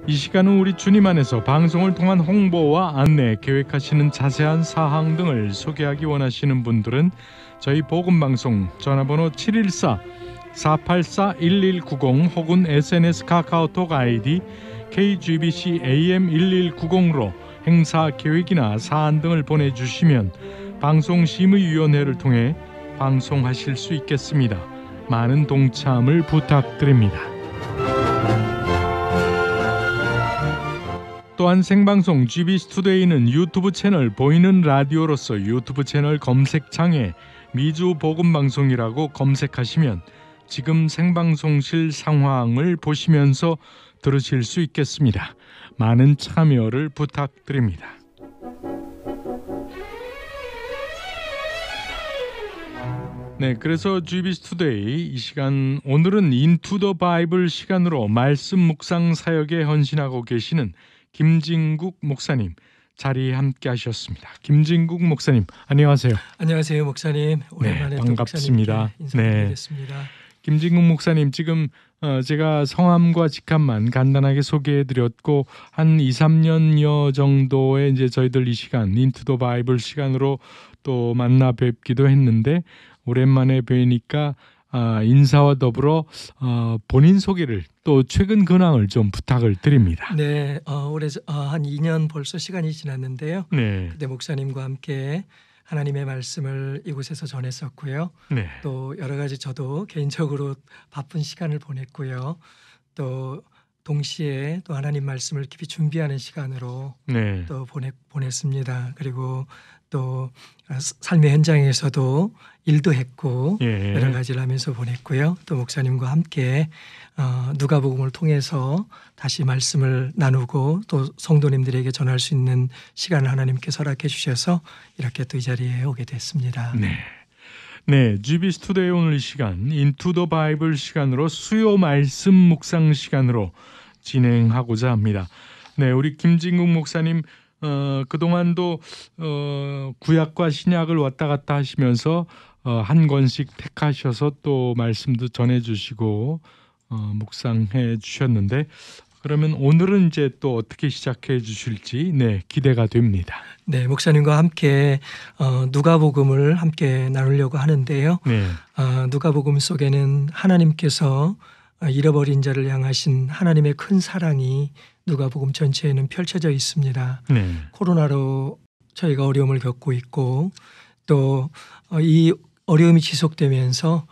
이 시간은 우리 주님 안에서 방송을 통한 홍보와 안내, 계획하시는 자세한 사항 등을 소개하기 원하시는 분들은 저희 복음방송 전화번호 714-484-1190 혹은 SNS 카카오톡 아이디 KGBC AM1190로 행사 계획이나 사안 등을 보내주시면 방송심의위원회를 통해 방송하실 수 있겠습니다. 많은 동참을 부탁드립니다. 또한 생방송 GBC 투데이는 유튜브 채널 보이는 라디오로서 유튜브 채널 검색창에 미주 복음방송이라고 검색하시면 지금 생방송실 상황을 보시면서 들으실 수 있겠습니다. 많은 참여를 부탁드립니다. 네, 그래서 GBC 투데이 이 시간 오늘은 인투 더 바이블 시간으로 말씀 묵상 사역에 헌신하고 계시는 김진국 목사님 자리에 함께 하셨습니다. 김진국 목사님 안녕하세요. 안녕하세요 목사님. 오랜만에 네, 반갑습니다. 인사드리겠습니다. 네. 김진국 목사님 지금 제가 성함과 직함만 간단하게 소개해드렸고 한 2-3년여 정도의 이제 저희들 이 시간 인투 더 바이블 시간으로 또 만나 뵙기도 했는데 오랜만에 뵈니까 인사와 더불어 본인 소개를 또 최근 근황을 좀 부탁을 드립니다. 네, 올해 한 2년 벌써 시간이 지났는데요. 네. 그때 목사님과 함께 하나님의 말씀을 이곳에서 전했었고요. 네. 또 여러 가지 저도 개인적으로 바쁜 시간을 보냈고요. 또 동시에 또 하나님 말씀을 깊이 준비하는 시간으로 네. 또 보냈습니다. 그리고 또 삶의 현장에서도 일도 했고 예. 여러 가지를 하면서 보냈고요. 또 목사님과 함께 누가복음을 통해서 다시 말씀을 나누고 또 성도님들에게 전할 수 있는 시간을 하나님께서 허락해 주셔서 이렇게 또 이 자리에 오게 됐습니다. 네. 네, GBC 투데이 오늘 이 시간 인투 더 바이블 시간으로 수요 말씀 묵상 시간으로 진행하고자 합니다. 네, 우리 김진국 목사님 그동안도 구약과 신약을 왔다 갔다 하시면서 한 권씩 택하셔서 또 말씀도 전해주시고 묵상해 주셨는데 그러면 오늘은 이제 또 어떻게 시작해 주실지 기대가 됩니다. 네, 목사님과 함께 누가복음을 함께 나누려고 하는데요. 네. 누가복음 속에는 하나님께서 잃어버린 자를 향하신 하나님의 큰 사랑이 누가복음 전체에는 펼쳐져 있습니다. 네. 코로나로 저희가 어려움을 겪고 있고 또 이 어려움이 지속되면서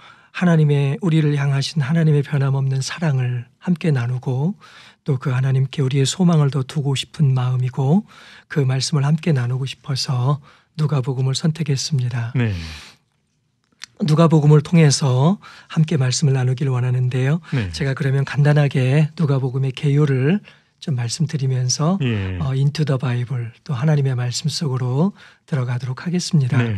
우리를 향하신 하나님의 변함없는 사랑을 함께 나누고 또 그 하나님께 우리의 소망을 더 두고 싶은 마음이고 그 말씀을 함께 나누고 싶어서 누가복음을 선택했습니다. 네. 누가복음을 통해서 함께 말씀을 나누기를 원하는데요. 네. 제가 그러면 간단하게 누가복음의 개요를 좀 말씀드리면서 인투 더 바이블 또 하나님의 말씀 속으로 들어가도록 하겠습니다. 네.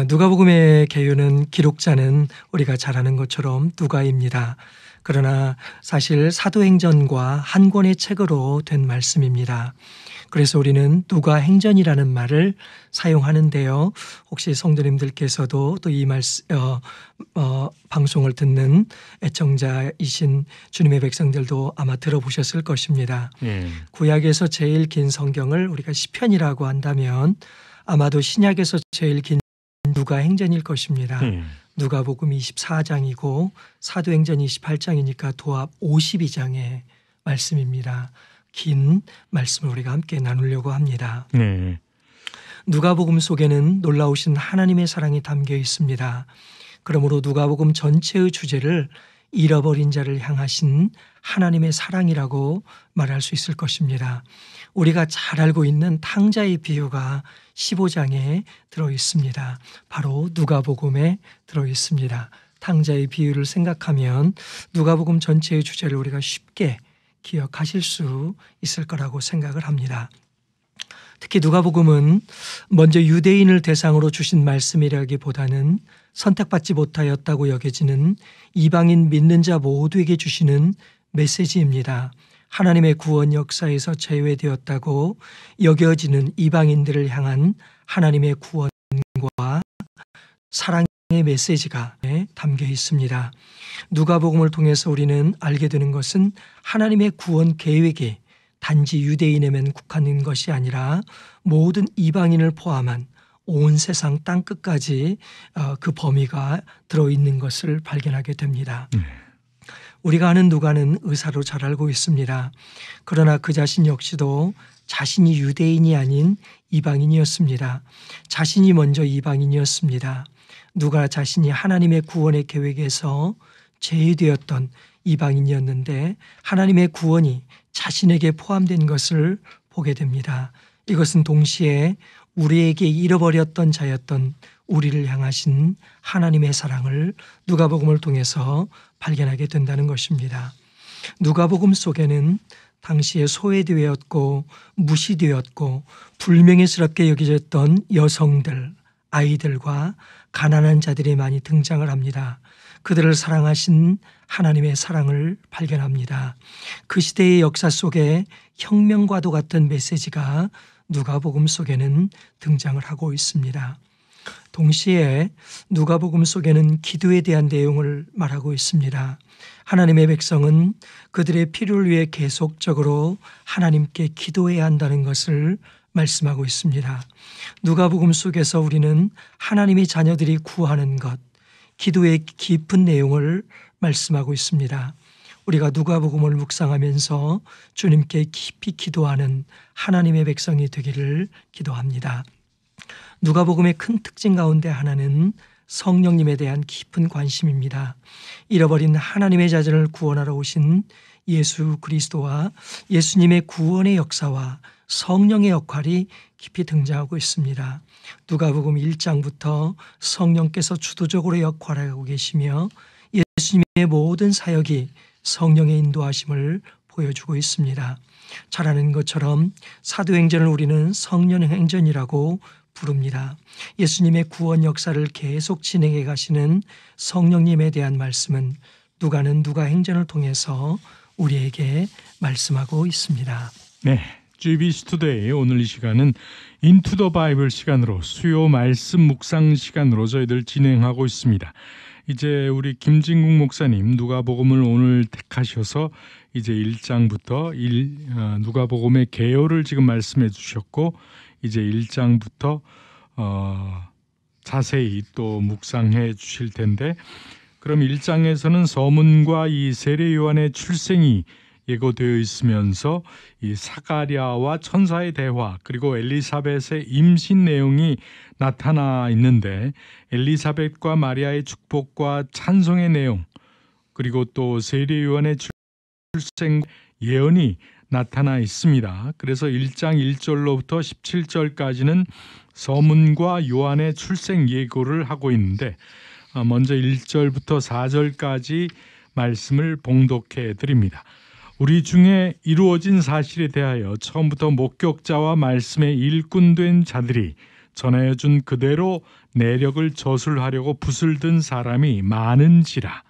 누가복음의 개요는 기록자는 우리가 잘 아는 것처럼 누가입니다. 그러나 사실 사도행전과 한 권의 책으로 된 말씀입니다. 그래서 우리는 누가행전이라는 말을 사용하는데요. 혹시 성도님들께서도 또 이 방송을 듣는 애청자이신 주님의 백성들도 아마 들어보셨을 것입니다. 구약에서 제일 긴 성경을 우리가 시편이라고 한다면 아마도 신약에서 제일 긴 누가행전일 것입니다. 누가복음 24장이고 사도행전 28장이니까 도합 52장의 말씀입니다. 긴 말씀을 우리가 함께 나누려고 합니다. 네. 누가복음 속에는 놀라우신 하나님의 사랑이 담겨 있습니다. 그러므로 누가복음 전체의 주제를 잃어버린 자를 향하신 하나님의 사랑이라고 말할 수 있을 것입니다. 우리가 잘 알고 있는 탕자의 비유가 15장에 들어 있습니다. 바로 누가복음에 들어 있습니다. 탕자의 비유를 생각하면 누가복음 전체의 주제를 우리가 쉽게 기억하실 수 있을 거라고 생각을 합니다. 특히 누가복음은 먼저 유대인을 대상으로 주신 말씀이라기보다는 선택받지 못하였다고 여겨지는 이방인 믿는 자 모두에게 주시는 메시지입니다. 하나님의 구원 역사에서 제외되었다고 여겨지는 이방인들을 향한 하나님의 구원과 사랑의 메시지가 담겨 있습니다. 누가복음을 통해서 우리는 알게 되는 것은 하나님의 구원 계획이 단지 유대인에만 국한된 것이 아니라 모든 이방인을 포함한 온 세상 땅 끝까지 그 범위가 들어있는 것을 발견하게 됩니다. 우리가 아는 누가는 의사로 잘 알고 있습니다. 그러나 그 자신 역시도 자신이 유대인이 아닌 이방인이었습니다. 자신이 먼저 이방인이었습니다. 누가 자신이 하나님의 구원의 계획에서 제외되었던 이방인이었는데 하나님의 구원이 자신에게 포함된 것을 보게 됩니다. 이것은 동시에 우리에게 잃어버렸던 자였던 우리를 향하신 하나님의 사랑을 누가복음을 통해서 발견하게 된다는 것입니다. 누가복음 속에는 당시에 소외되었고 무시되었고 불명예스럽게 여겨졌던 여성들, 아이들과 가난한 자들이 많이 등장을 합니다. 그들을 사랑하신 하나님의 사랑을 발견합니다. 그 시대의 역사 속에 혁명과도 같은 메시지가 누가복음 속에는 등장을 하고 있습니다. 동시에 누가복음 속에는 기도에 대한 내용을 말하고 있습니다. 하나님의 백성은 그들의 필요를 위해 계속적으로 하나님께 기도해야 한다는 것을 말씀하고 있습니다. 누가복음 속에서 우리는 하나님의 자녀들이 구하는 것, 기도의 깊은 내용을 말씀하고 있습니다. 우리가 누가복음을 묵상하면서 주님께 깊이 기도하는 하나님의 백성이 되기를 기도합니다. 누가복음의 큰 특징 가운데 하나는 성령님에 대한 깊은 관심입니다. 잃어버린 하나님의 자녀를 구원하러 오신 예수 그리스도와 예수님의 구원의 역사와 성령의 역할이 깊이 등장하고 있습니다. 누가복음 1장부터 성령께서 주도적으로 역할하고 계시며 예수님의 모든 사역이 성령의 인도하심을 보여주고 있습니다. 잘 아는 것처럼 사도행전을 우리는 성령행전이라고 부릅니다. 예수님의 구원 역사를 계속 진행해 가시는 성령님에 대한 말씀은 누가는 누가행전을 통해서 우리에게 말씀하고 있습니다. 네, GBC 투데이 오늘 이 시간은 인투 더 바이블 시간으로 수요 말씀 묵상 시간으로 저희들 진행하고 있습니다. 이제 우리 김진국 목사님 누가복음을 오늘 택하셔서 이제 1장부터 누가복음의 개요를 지금 말씀해 주셨고 이제 1장부터 자세히 또 묵상해 주실 텐데 그럼 1장에서는 서문과 이 세례 요한의 출생이 예고되어 있으면서 이 사가랴와 천사의 대화 그리고 엘리사벳의 임신 내용이 나타나 있는데 엘리사벳과 마리아의 축복과 찬송의 내용 그리고 또 세례 요한의 출생 예언이 나타나 있습니다. 그래서 1장 1절로부터 17절까지는 서문과 요한의 출생 예고를 하고 있는데 먼저 1절부터 4절까지 말씀을 봉독해 드립니다. 우리 중에 이루어진 사실에 대하여 처음부터 목격자와 말씀의 일꾼된 자들이 전하여 준 그대로 내력을 저술하려고 붓을 든 사람이 많은지라.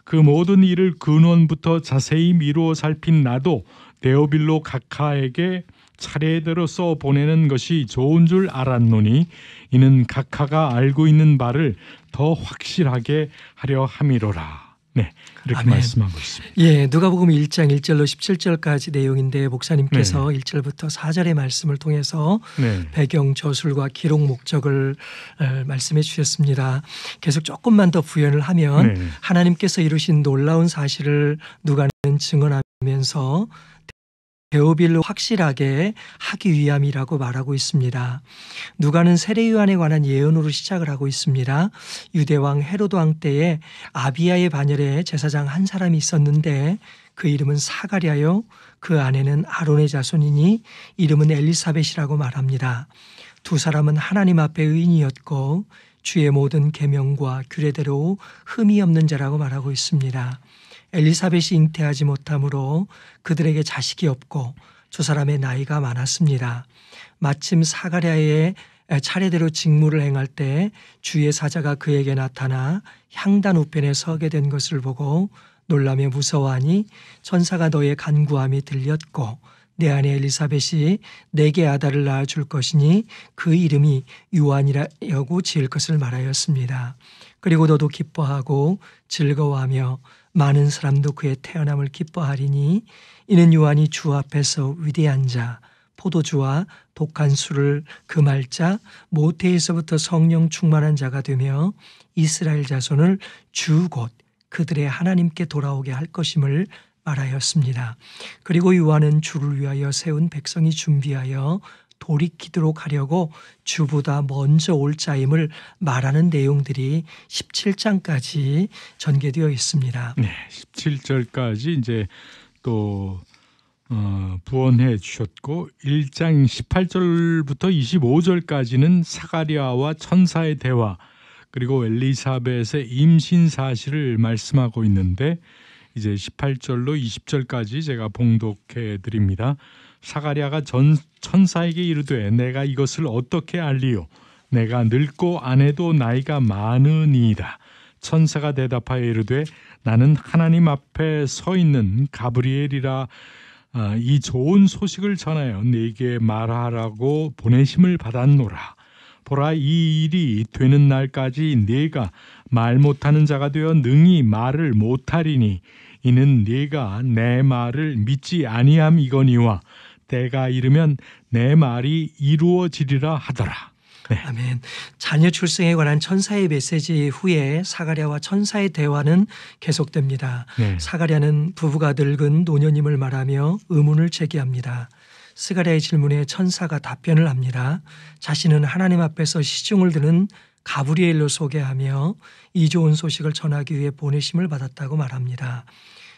그 모든 일을 근원부터 자세히 미루어 살핀 나도 데오빌로 각하에게 차례대로 써 보내는 것이 좋은 줄 알았노니 이는 각하가 알고 있는 바를 더 확실하게 하려 함이로라. 네, 이렇게 아멘. 말씀하고 있습니다. 예, 누가복음 1장 1절로 17절까지 내용인데 목사님께서 1절부터 4절의 말씀을 통해서 배경 저술과 기록 목적을 말씀해 주셨습니다. 계속 조금만 더 부연을 하면 하나님께서 이루신 놀라운 사실을 누가는 증언하면서 데오빌로 확실하게 하기 위함이라고 말하고 있습니다. 누가는 세례 요한에 관한 예언으로 시작을 하고 있습니다. 유대왕 헤로드 왕 때에 아비야의 반열에 제사장 한 사람이 있었는데 그 이름은 사가랴요 그 아내는 아론의 자손이니 이름은 엘리사벳이라고 말합니다. 두 사람은 하나님 앞에 의인이었고 주의 모든 계명과 규례대로 흠이 없는 자라고 말하고 있습니다. 엘리사벳이 잉태하지 못하므로 그들에게 자식이 없고 두 사람의 나이가 많았습니다. 마침 사가랴의 차례대로 직무를 행할 때 주의 사자가 그에게 나타나 향단 우편에 서게 된 것을 보고 놀라며 무서워하니 천사가 너의 간구함이 들렸고 내 아내 엘리사벳이 내게 아들을 낳아줄 것이니 그 이름이 요한이라고 지을 것을 말하였습니다. 그리고 너도 기뻐하고 즐거워하며 많은 사람도 그의 태어남을 기뻐하리니 이는 요한이 주 앞에서 위대한 자 포도주와 독한 술을 금할 자 모태에서부터 성령 충만한 자가 되며 이스라엘 자손을 주 곧 그들의 하나님께 돌아오게 할 것임을 말하였습니다. 그리고 요한은 주를 위하여 세운 백성이 준비하여 돌이키도록 하려고 주보다 먼저 올 자임을 말하는 내용들이 17장까지 전개되어 있습니다. 네, 17절까지 이제 또 부언해 주셨고 1장 18절부터 25절까지는 사가랴와 천사의 대화 그리고 엘리사벳의 임신 사실을 말씀하고 있는데 이제 18절로 20절까지 제가 봉독해 드립니다. 사가랴가 천사에게 이르되 내가 이것을 어떻게 알리요? 내가 늙고 아내도 나이가 많으니이다. 천사가 대답하여 이르되 나는 하나님 앞에 서 있는 가브리엘이라 이 좋은 소식을 전하여 네게 말하라고 보내심을 받았노라. 보라 이 일이 되는 날까지 네가 말 못하는 자가 되어 능히 말을 못하리니 이는 네가 내 말을 믿지 아니함이거니와 때가 이르면 내 말이 이루어지리라 하더라. 네. 아멘. 자녀 출생에 관한 천사의 메시지 후에 사가랴와 천사의 대화는 계속됩니다. 네. 사가랴는 부부가 늙은 노년임을 말하며 의문을 제기합니다. 스가랴의 질문에 천사가 답변을 합니다. 자신은 하나님 앞에서 시중을 드는 가브리엘로 소개하며 이 좋은 소식을 전하기 위해 보내심을 받았다고 말합니다.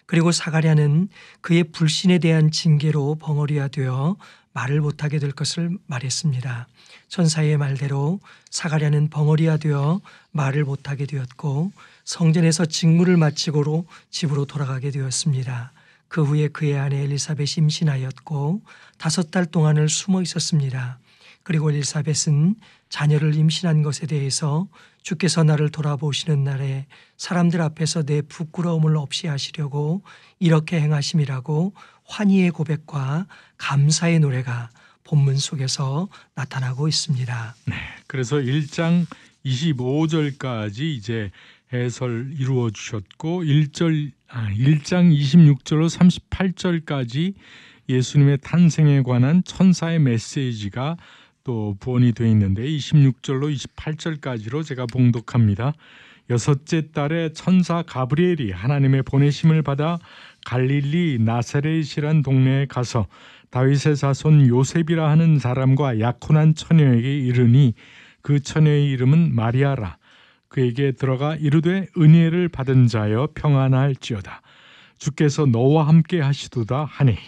그리고 사가랴는 그의 불신에 대한 징계로 벙어리가 되어 말을 못하게 될 것을 말했습니다. 천사의 말대로 사가랴는 벙어리가 되어 말을 못하게 되었고 성전에서 직무를 마치고로 집으로 돌아가게 되었습니다. 그 후에 그의 아내 엘리사벳이 임신하였고 5달 동안을 숨어 있었습니다. 그리고 엘리사벳은 자녀를 임신한 것에 대해서 주께서 나를 돌아보시는 날에 사람들 앞에서 내 부끄러움을 없이 하시려고 이렇게 행하심이라고 환희의 고백과 감사의 노래가 본문 속에서 나타나고 있습니다. 네, 그래서 1장 25절까지 이제 해설 이루어 주셨고 1장 26절로 38절까지 예수님의 탄생에 관한 천사의 메시지가 또 부언이 되어 있는데 26절로 28절까지로 제가 봉독합니다. 여섯째 달에 천사 가브리엘이 하나님의 보내심을 받아 갈릴리 나사렛이란 동네에 가서 다윗의 자손 요셉이라 하는 사람과 약혼한 처녀에게 이르니 그 처녀의 이름은 마리아라. 그에게 들어가 이르되 은혜를 받은 자여 평안할지어다. 주께서 너와 함께 하시도다 하니.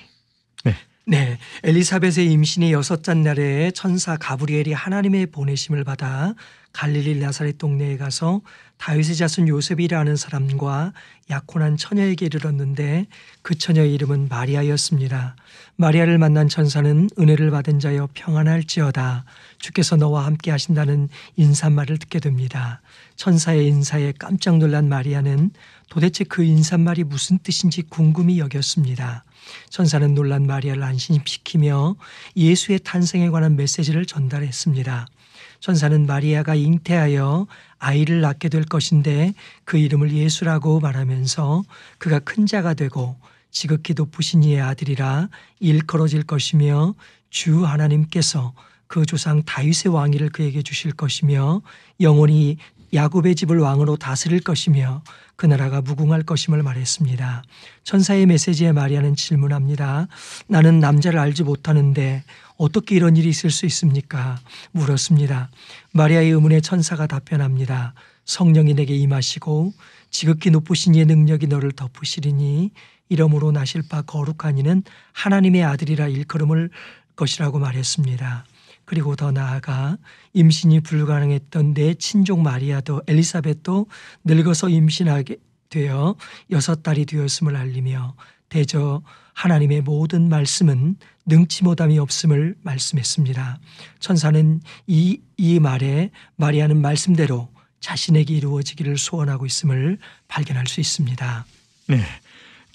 네, 엘리사벳의 임신이 6째 날에 천사 가브리엘이 하나님의 보내심을 받아 갈릴리 나사렛 동네에 가서 다윗의 자손 요셉이라는 사람과 약혼한 처녀에게 이르렀는데 그 처녀의 이름은 마리아였습니다. 마리아를 만난 천사는 은혜를 받은 자여 평안할지어다. 주께서 너와 함께 하신다는 인사말을 듣게 됩니다. 천사의 인사에 깜짝 놀란 마리아는 도대체 그 인사말이 무슨 뜻인지 궁금히 여겼습니다. 천사는 놀란 마리아를 안심시키며 예수의 탄생에 관한 메시지를 전달했습니다. 천사는 마리아가 잉태하여 아이를 낳게 될 것인데 그 이름을 예수라고 말하면서 그가 큰 자가 되고 지극히 높으신 이의 아들이라 일컬어질 것이며 주 하나님께서 그 조상 다윗의 왕위를 그에게 주실 것이며 영원히 야곱의 집을 왕으로 다스릴 것이며 그 나라가 무궁할 것임을 말했습니다. 천사의 메시지에 마리아는 질문합니다. 나는 남자를 알지 못하는데 어떻게 이런 일이 있을 수 있습니까? 물었습니다. 마리아의 의문에 천사가 답변합니다. 성령이 내게 임하시고 지극히 높으신 이의 능력이 너를 덮으시리니 이러므로 나실 바 거룩한 이는 하나님의 아들이라 일컬음을 것이라고 말했습니다. 그리고 더 나아가 임신이 불가능했던 내 친족 마리아도 엘리사벳도 늙어서 임신하게 되어 6달이 되었음을 알리며 대저 하나님의 모든 말씀은 능치 못함이 없음을 말씀했습니다. 천사는 이 말에 마리아는 말씀대로 자신에게 이루어지기를 소원하고 있음을 발견할 수 있습니다. 네,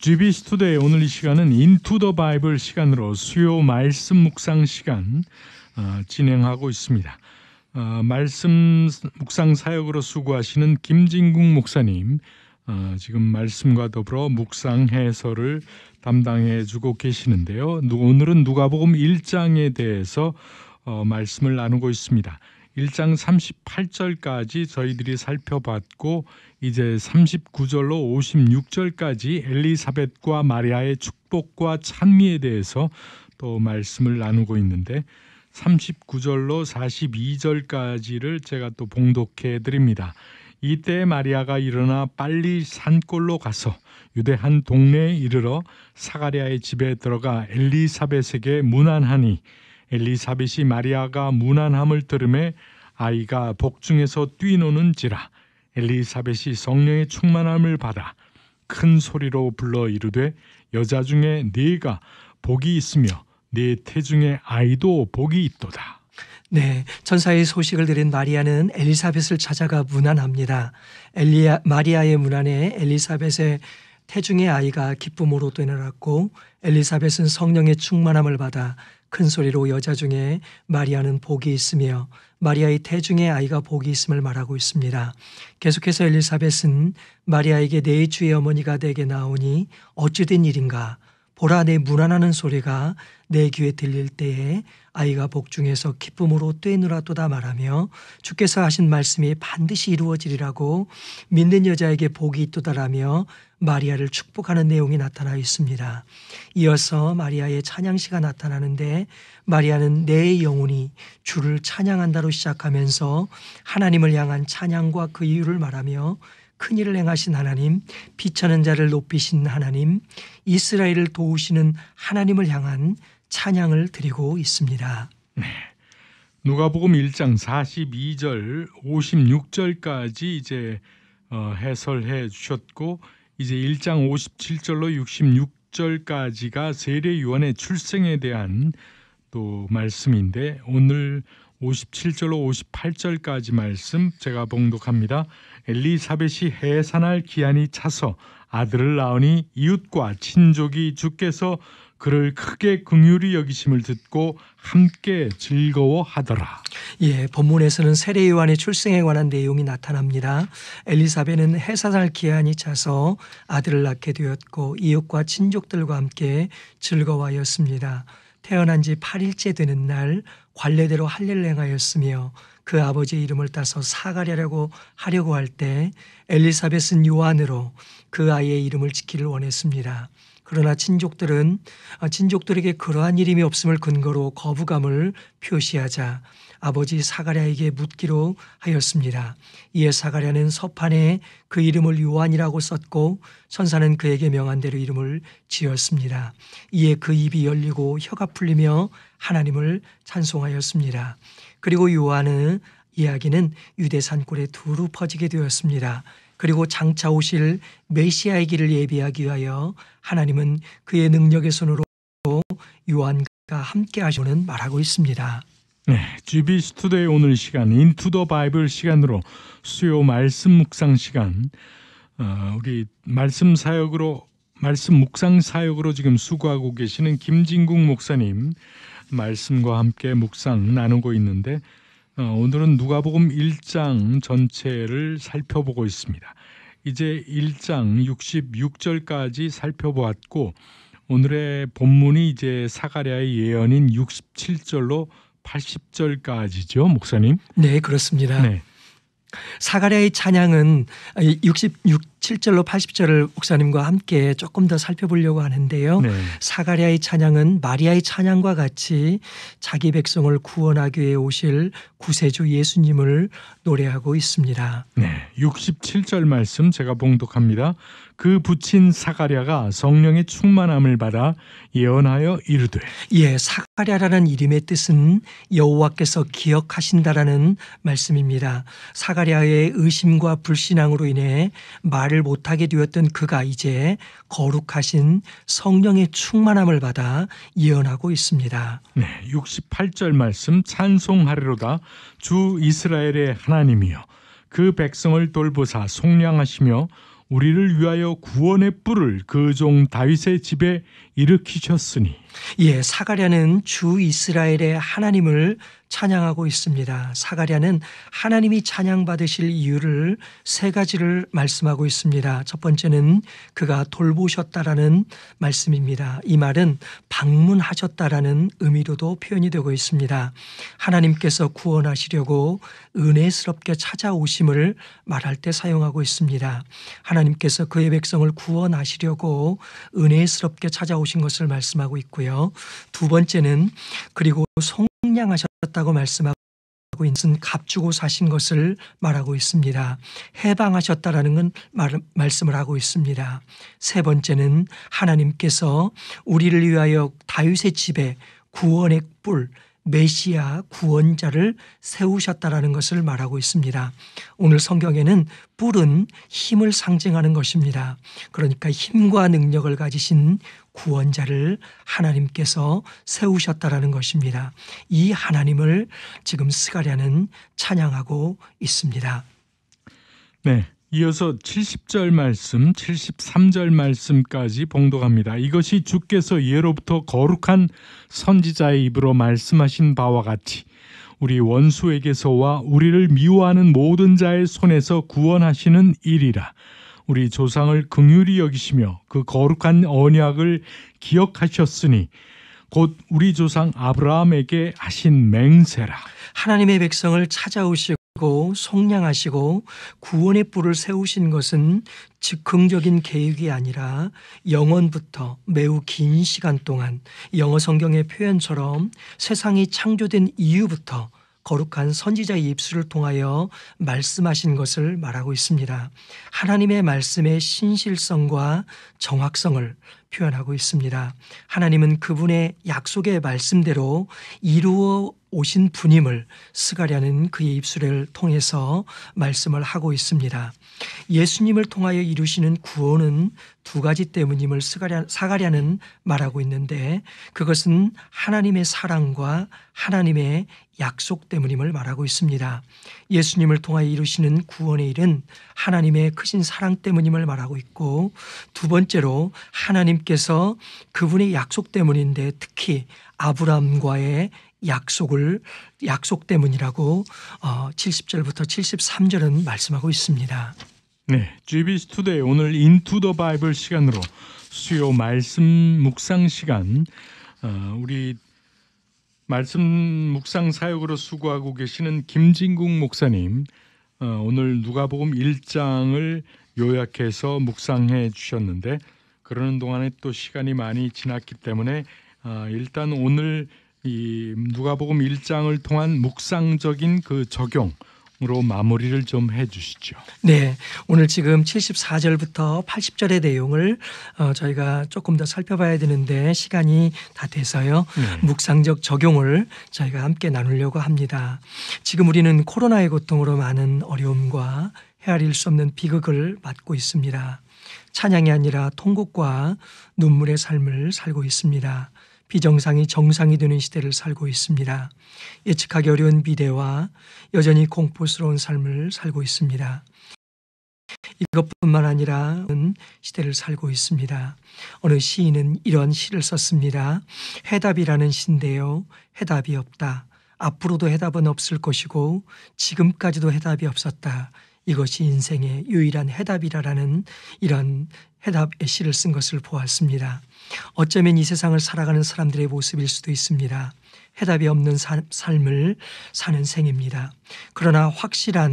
GBC 투데이 오늘 이 시간은 인투 더 바이블 시간으로 수요 말씀 묵상 시간 진행하고 있습니다. 말씀 묵상 사역으로 수고하시는 김진국 목사님, 지금 말씀과 더불어 묵상 해설을 담당해 주고 계시는데요. 오늘은 누가복음 1장에 대해서 말씀을 나누고 있습니다. 1장 38절까지 저희들이 살펴봤고 이제 39절로 56절까지 엘리사벳과 마리아의 축복과 찬미에 대해서 또 말씀을 나누고 있는데 39절로 42절까지를 제가 또 봉독해 드립니다. 이때 마리아가 일어나 빨리 산골로 가서 유대 한 동네에 이르러 사가랴의 집에 들어가 엘리사벳에게 문안하니 엘리사벳이 마리아가 문안함을 들음에 아이가 복중에서 뛰노는지라. 엘리사벳이 성령의 충만함을 받아 큰 소리로 불러 이르되 여자 중에 네가 복이 있으며 네 태중의 아이도 복이 있도다. 네, 천사의 소식을 들은 마리아는 엘리사벳을 찾아가 문안합니다. 마리아의 문안에 엘리사벳의 태중의 아이가 기쁨으로 되뇌었고 엘리사벳은 성령의 충만함을 받아 큰 소리로 여자 중에 마리아는 복이 있으며 마리아의 태중의 아이가 복이 있음을 말하고 있습니다. 계속해서 엘리사벳은 마리아에게 내 주의 어머니가 내게 나오니 어찌 된 일인가? 보라, 내 문안하는 소리가 내 귀에 들릴 때에 아이가 복중에서 기쁨으로 뛰노라도다 말하며 주께서 하신 말씀이 반드시 이루어지리라고 믿는 여자에게 복이 있도다라며 마리아를 축복하는 내용이 나타나 있습니다. 이어서 마리아의 찬양시가 나타나는데 마리아는 내 영혼이 주를 찬양한다로 시작하면서 하나님을 향한 찬양과 그 이유를 말하며 큰 일을 행하신 하나님, 비천한 자를 높이신 하나님, 이스라엘을 도우시는 하나님을 향한 찬양을 드리고 있습니다. 네. 누가복음 1장 42절 56절까지 이제 해설해 주셨고 이제 1장 57절로 66절까지가 세례 요한의 출생에 대한 또 말씀인데 오늘 57절로 58절까지 말씀 제가 봉독합니다. 엘리사벳이 해산할 기한이 차서 아들을 낳으니 이웃과 친족이 주께서 그를 크게 긍휼히 여기심을 듣고 함께 즐거워하더라. 예, 본문에서는 세례 요한의 출생에 관한 내용이 나타납니다. 엘리사벳은 해산할 기한이 차서 아들을 낳게 되었고 이웃과 친족들과 함께 즐거워하였습니다. 태어난 지 8일째 되는 날 관례대로 할례를 행하였으며 그 아버지의 이름을 따서 사가랴라고 하려고 할 때 엘리사벳은 요한으로 그 아이의 이름을 짓기를 원했습니다. 그러나 친족들에게 그러한 이름이 없음을 근거로 거부감을 표시하자 아버지 사가랴에게 묻기로 하였습니다. 이에 사가랴는 서판에 그 이름을 요한이라고 썼고 천사는 그에게 명한 대로 이름을 지었습니다. 이에 그 입이 열리고 혀가 풀리며 하나님을 찬송하였습니다. 그리고 요한의 이야기는 유대 산골에 두루 퍼지게 되었습니다. 그리고 장차 오실 메시아의 길을 예비하기 위하여 하나님은 그의 능력의 손으로 요한과 함께 하시고는 말하고 있습니다. 네, GBC 투데이 오늘 시간 인투 더 바이블 시간으로 수요 말씀 묵상 시간 우리 말씀 묵상 사역으로 지금 수고하고 계시는 김진국 목사님 말씀과 함께 묵상 나누고 있는데 오늘은 누가복음 1장 전체를 살펴보고 있습니다. 이제 1장 66절까지 살펴보았고 오늘의 본문이 이제 사가랴의 예언인 67절로 80절까지죠, 목사님? 네, 그렇습니다. 네. 사가랴의 찬양은 67절로 80절을 목사님과 함께 조금 더 살펴보려고 하는데요. 네. 사가랴의 찬양은 마리아의 찬양과 같이 자기 백성을 구원하기 위해 오실 구세주 예수님을 노래하고 있습니다. 네, 67절 말씀 제가 봉독합니다. 그 부친 사가랴가 성령의 충만함을 받아 예언하여 이르되. 예, 사가랴라는 이름의 뜻은 여호와께서 기억하신다라는 말씀입니다. 사가랴의 의심과 불신앙으로 인해 말을 못하게 되었던 그가 이제 거룩하신 성령의 충만함을 받아 예언하고 있습니다. 네, 68절 말씀 찬송하리로다. 주 이스라엘의 하나님이여 그 백성을 돌보사 속량하시며 우리를 위하여 구원의 뿔을 그 종 다윗의 집에 일으키셨으니. 예, 사가랴는 주 이스라엘의 하나님을 찬양하고 있습니다. 사가랴는 하나님이 찬양받으실 이유를 세 가지를 말씀하고 있습니다. 첫 번째는 그가 돌보셨다라는 말씀입니다. 이 말은 방문하셨다라는 의미로도 표현이 되고 있습니다. 하나님께서 구원하시려고 은혜스럽게 찾아오심을 말할 때 사용하고 있습니다. 하나님께서 그의 백성을 구원하시려고 은혜스럽게 찾아오신 것을 말씀하고 있고요. 두 번째는 그리고 속량하셨다고 말씀하고 있는 값주고 사신 것을 말하고 있습니다. 해방하셨다라는 건 말씀을 하고 있습니다. 세 번째는 하나님께서 우리를 위하여 다윗의 집에 구원의 뿔 메시아 구원자를 세우셨다라는 것을 말하고 있습니다. 오늘 성경에는 뿔은 힘을 상징하는 것입니다. 그러니까 힘과 능력을 가지신 구원자를 하나님께서 세우셨다라는 것입니다. 이 하나님을 지금 스가랴는 찬양하고 있습니다. 네, 이어서 70절 말씀, 73절 말씀까지 봉독합니다. 이것이 주께서 예로부터 거룩한 선지자의 입으로 말씀하신 바와 같이 우리 원수에게서와 우리를 미워하는 모든 자의 손에서 구원하시는 일이라. 우리 조상을 긍휼히 여기시며 그 거룩한 언약을 기억하셨으니 곧 우리 조상 아브라함에게 하신 맹세라. 하나님의 백성을 찾아오시고 속량하시고 구원의 뿔을 세우신 것은 즉흥적인 계획이 아니라 영원부터 매우 긴 시간 동안 영어 성경의 표현처럼 세상이 창조된 이후부터 거룩한 선지자의 입술을 통하여 말씀하신 것을 말하고 있습니다. 하나님의 말씀의 신실성과 정확성을 표현하고 있습니다. 하나님은 그분의 약속의 말씀대로 이루어 오신 분임을 스가랴는 그의 입술을 통해서 말씀을 하고 있습니다. 예수님을 통하여 이루시는 구원은 두 가지 때문임을 사가랴는 말하고 있는데 그것은 하나님의 사랑과 하나님의 약속 때문임을 말하고 있습니다. 예수님을 통하여 이루시는 구원의 일은 하나님의 크신 사랑 때문임을 말하고 있고 두 번째로 하나님께서 그분의 약속 때문인데 특히 아브라함과의 약속 때문이라고 70절부터 73절은 말씀하고 있습니다. 네, GBC 투데이 오늘 인투 더 바이블 시간으로 수요 말씀 묵상 시간 우리 말씀 묵상 사역으로 수고하고 계시는 김진국 목사님 오늘 누가복음 1장을 요약해서 묵상해 주셨는데 그러는 동안에 또 시간이 많이 지났기 때문에 일단 오늘 이 누가복음 1장을 통한 묵상적인 그 적용으로 마무리를 좀 해주시죠. 네, 오늘 지금 74절부터 80절의 내용을 저희가 조금 더 살펴봐야 되는데 시간이 다 돼서요. 묵상적 적용을 저희가 함께 나누려고 합니다. 지금 우리는 코로나의 고통으로 많은 어려움과 헤아릴 수 없는 비극을 맞고 있습니다. 찬양이 아니라 통곡과 눈물의 삶을 살고 있습니다. 비정상이 정상이 되는 시대를 살고 있습니다. 예측하기 어려운 미래와 여전히 공포스러운 삶을 살고 있습니다. 이것뿐만 아니라 시대를 살고 있습니다. 어느 시인은 이런 시를 썼습니다. 해답이라는 시인데요. 해답이 없다. 앞으로도 해답은 없을 것이고 지금까지도 해답이 없었다. 이것이 인생의 유일한 해답이라는 이런 해답의 시를 쓴 것을 보았습니다. 어쩌면 이 세상을 살아가는 사람들의 모습일 수도 있습니다. 해답이 없는 삶을 사는 생입니다. 그러나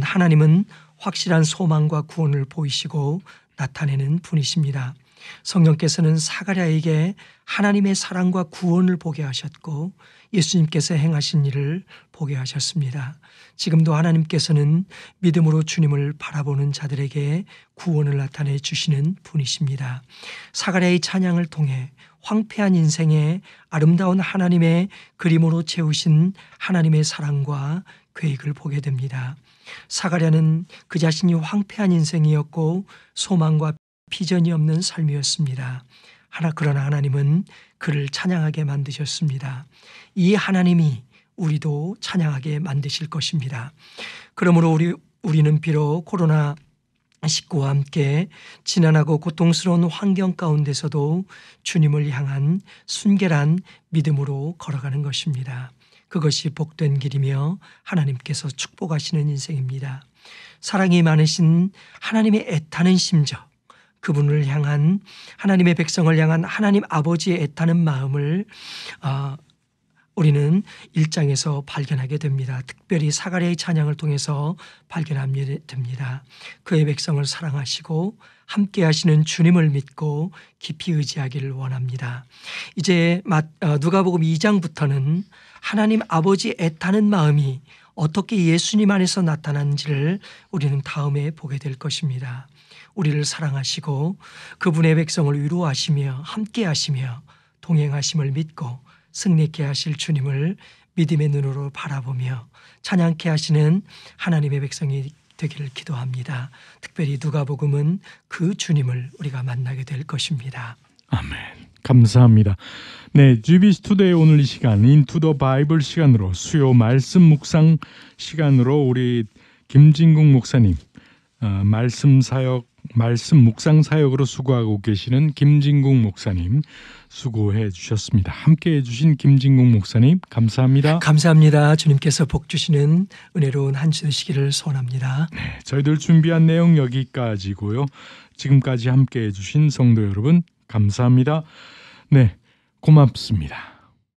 하나님은 확실한 소망과 구원을 보이시고 나타내는 분이십니다. 성령께서는 사가랴에게 하나님의 사랑과 구원을 보게 하셨고 예수님께서 행하신 일을 보게 하셨습니다. 지금도 하나님께서는 믿음으로 주님을 바라보는 자들에게 구원을 나타내 주시는 분이십니다. 사가랴의 찬양을 통해 황폐한 인생에 아름다운 하나님의 그림으로 채우신 하나님의 사랑과 계획을 보게 됩니다. 사가랴는 그 자신이 황폐한 인생이었고 소망과 비전이 없는 삶이었습니다. 그러나 하나님은 그를 찬양하게 만드셨습니다. 이 하나님이 우리도 찬양하게 만드실 것입니다. 그러므로 우리는 비록 코로나19와 함께 지난하고 고통스러운 환경 가운데서도 주님을 향한 순결한 믿음으로 걸어가는 것입니다. 그것이 복된 길이며 하나님께서 축복하시는 인생입니다. 사랑이 많으신 하나님의 애타는 심정, 그분을 향한 하나님의 백성을 향한 하나님 아버지의 애타는 마음을 우리는 1장에서 발견하게 됩니다. 특별히 사가랴의 찬양을 통해서 발견하게 됩니다. 그의 백성을 사랑하시고 함께 하시는 주님을 믿고 깊이 의지하기를 원합니다. 이제 누가복음 2장부터는 하나님 아버지 애타는 마음이 어떻게 예수님 안에서 나타난지를 우리는 다음에 보게 될 것입니다. 우리를 사랑하시고 그분의 백성을 위로하시며 함께 하시며 동행하심을 믿고 승리케 하실 주님을 믿음의 눈으로 바라보며 찬양케 하시는 하나님의 백성이 되기를 기도합니다. 특별히 누가복음은 그 주님을 우리가 만나게 될 것입니다. 아멘. 감사합니다. 네, GBC 투데이 오늘 이 시간 인투 더 바이블 시간으로 수요 말씀 묵상 시간으로 우리 김진국 목사님 말씀 묵상 사역으로 수고하고 계시는 김진국 목사님 수고해 주셨습니다. 함께해 주신 김진국 목사님 감사합니다. 감사합니다. 주님께서 복 주시는 은혜로운 한 주 되시기를 소원합니다. 네, 저희들 준비한 내용 여기까지고요. 지금까지 함께해 주신 성도 여러분 감사합니다. 네, 고맙습니다.